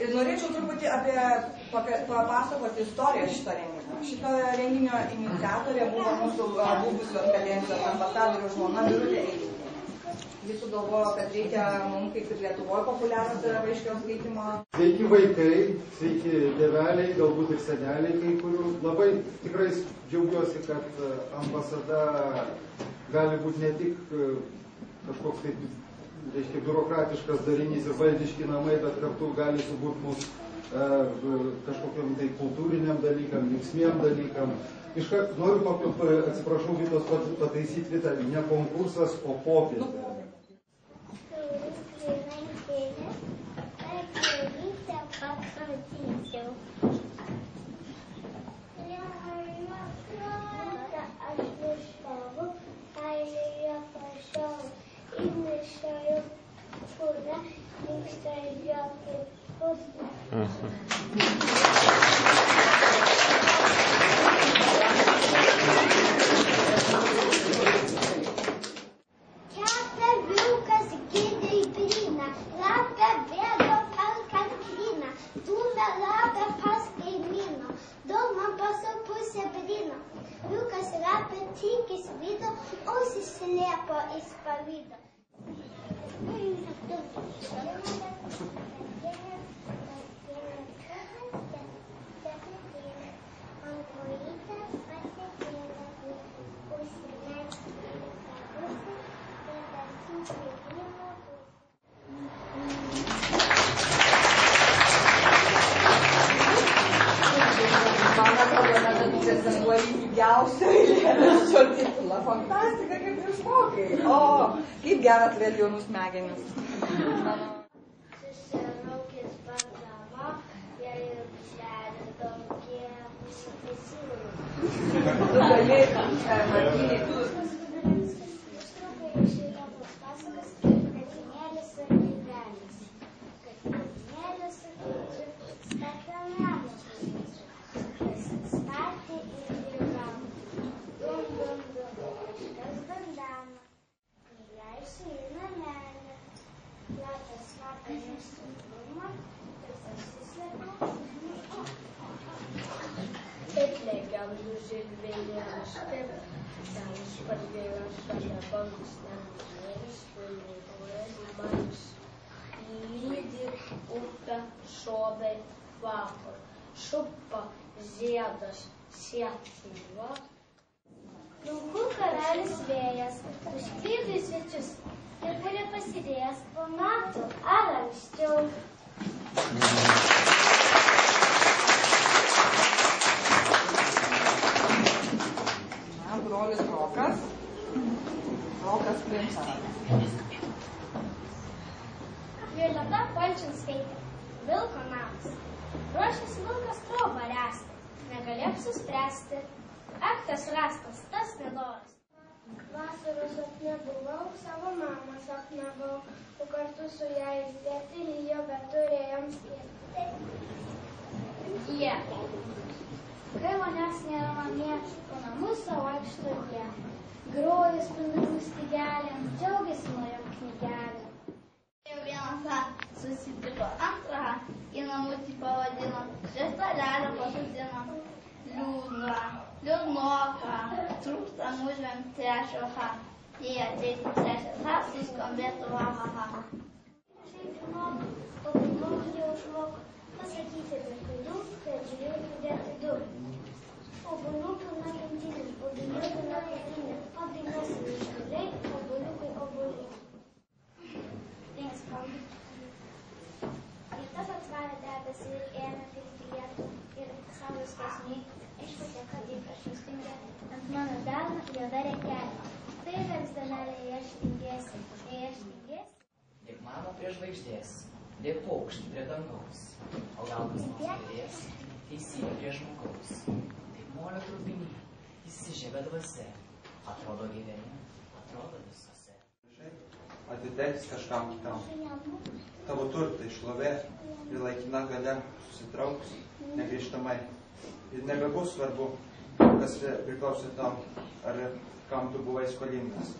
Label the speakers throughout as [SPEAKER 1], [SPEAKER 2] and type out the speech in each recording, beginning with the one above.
[SPEAKER 1] Ir norėčiau truputį papasakoti istoriją šito renginio. Šito renginio iniciatorė buvo mūsų buvusios kadencijos ambasadorių žmona Birutė Eilytė. Jis sugalvojo, kad reikia mums, kaip ir Lietuvoje populiarūs yra raiškios skaitymo.
[SPEAKER 2] Sveiki vaikai, sveiki tėveliai, galbūt ir seneliai kai kurių. Labai tikrai džiaugiuosi, kad ambasada gali būti ne tik kažkoks taip, reiškia, biurokratiškas darinys ir valdiški namai, bet kartu gali suburti mus kažkokiam tai kultūriniam dalykam, linksmiem dalykam. Iškart noriu, atsiprašau, Vitos pataisyti, Vita, ne konkursas, o popietė.
[SPEAKER 1] Fantastika, kaip išmokai. O, kaip geras vėl jaunų smegenis.
[SPEAKER 3] Susiraukis bandama, jei žemė tokie užsipėsiūrų.
[SPEAKER 1] Tu gali matyti.
[SPEAKER 3] Ištraukai iš įdomus pasakas, katinėlis ir kaidelis. Katinėlis staklamenas statė ir gyveno. Dum, dum, dum, kažkas bandana. Įleisiu į namelį. Lapas vakarės sunkumą, ir pasislepiu. Taip legiamų žilvėlė aštėm, senas pardėlės šalia bangus nemužėlis, vairuojas manus. Lydi upę šovė kvapą, šupa ziedas sietyva. Laukų karalius vėjas, užklydo į svečius, ir kurie pasidėjęs po metų ar anksčiau.
[SPEAKER 1] Na, brolis Rokas. Rokas Klimsaras.
[SPEAKER 3] Violeta Palčinskaitė, vilko namas. Ruošiasi vilkas trobą ręsti, negalėk suspręsti. Aktas rastas, tas nedoras. Vasaros sapne buvau, savo mamą sapnavau, o kartu su ją įdėti lyjo, bet turėjom skirti. Jie. Kai manęs nėra namie, po namus savo vaikšto jie. Groja spindulų stygelėm, džiaugiasi naujom knygelėm. Jau vieną susitiko antrą, į namutį pavadino, šeštalelę pasodino. Liūdna, liūdnoka, trūksta mūžvėm trečio ha. Jei ateitų trečias ha, suskambėtų ha ha ha. Šiaip moku, o moku jau išmoku pasakyti be klaidų, kad žiūrėjau dėti du. Obuolių pilna kempinė, obuolių pilna kempinė, padainuosim iškaliai, obuoliukai obuoliai. Links kam. Ir tas atsvarė debesį ir ėmė pilti lietų, ir saulės kasniai išpūtė, kad į prašau stingėti. Ant mano delno juoda rekelė. Tai vėms dalelė, jei aš tingėsi.
[SPEAKER 4] Dėk mano prie žvaigždės, dėk paukštį prie dangaus, o galvas nusidės, teisybė prie žmogaus. Taip molio trupinį, įsižiebė dvasia, atrodo gyveni, atrodo visose.
[SPEAKER 5] Atiteks kažkam kitam. Tavo turtai šlovė ir laikina galia susitrauks negrįžtamai. Ir nebebus svarbu, kas priklausė tam, ar kam tu buvai skolingas.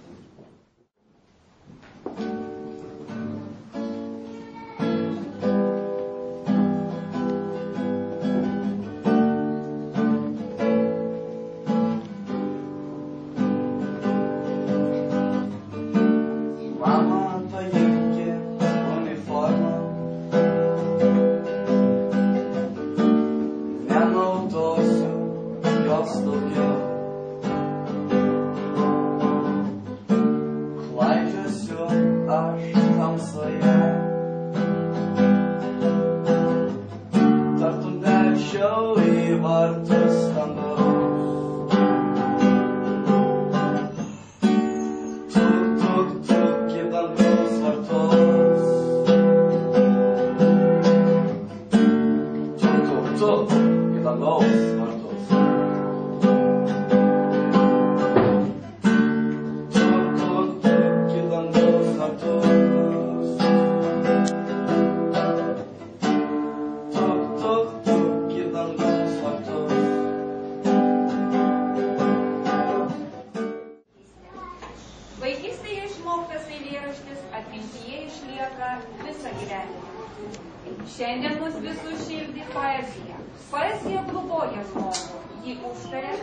[SPEAKER 6] Šiandien mus visų širdį poezija. Poezija globoja žmogų, jį užtaria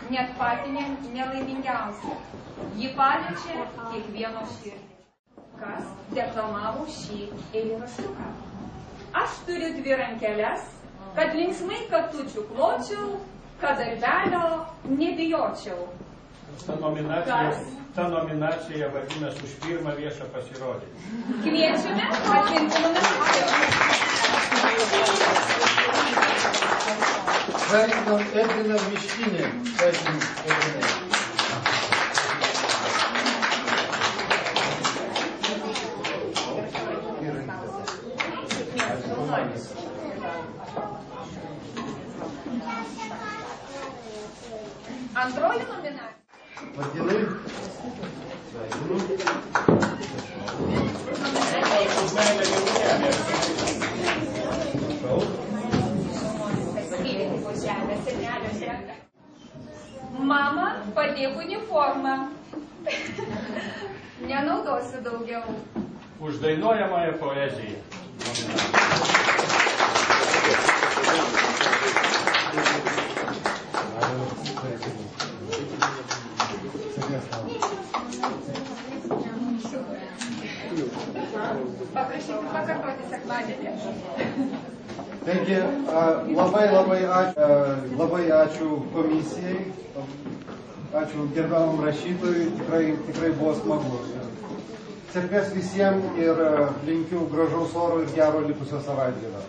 [SPEAKER 6] net patį nelaimingiausią. Ji paliečia kiekvieno širdį. Kas deklamavo šį eilėraštuką? Aš turiu 2 rankeles, kad linksmai katučių kločiau, kad darbelio nebijočiau.
[SPEAKER 7] Ta nominacija vadinasi už pirmą viešą pasirodymą.
[SPEAKER 6] Kviečiame atrinkti nominaciją.
[SPEAKER 2] Sveikinam Edviną Miškinį. Sveikinam Edviną.
[SPEAKER 6] Antroji nominacija.
[SPEAKER 2] Martynai.
[SPEAKER 6] Mama, padėk uniformą. Nenaudosiu daugiau.
[SPEAKER 7] Už dainuojamąją poeziją.
[SPEAKER 6] Paprašykite pakartoti sekmadienį.
[SPEAKER 2] Taigi, labai ačiū komisijai, ačiū gerbiamam rašytojui, tikrai buvo smagu. Sėkmės visiems ir linkiu gražaus oro ir gero likusio savaitgalio.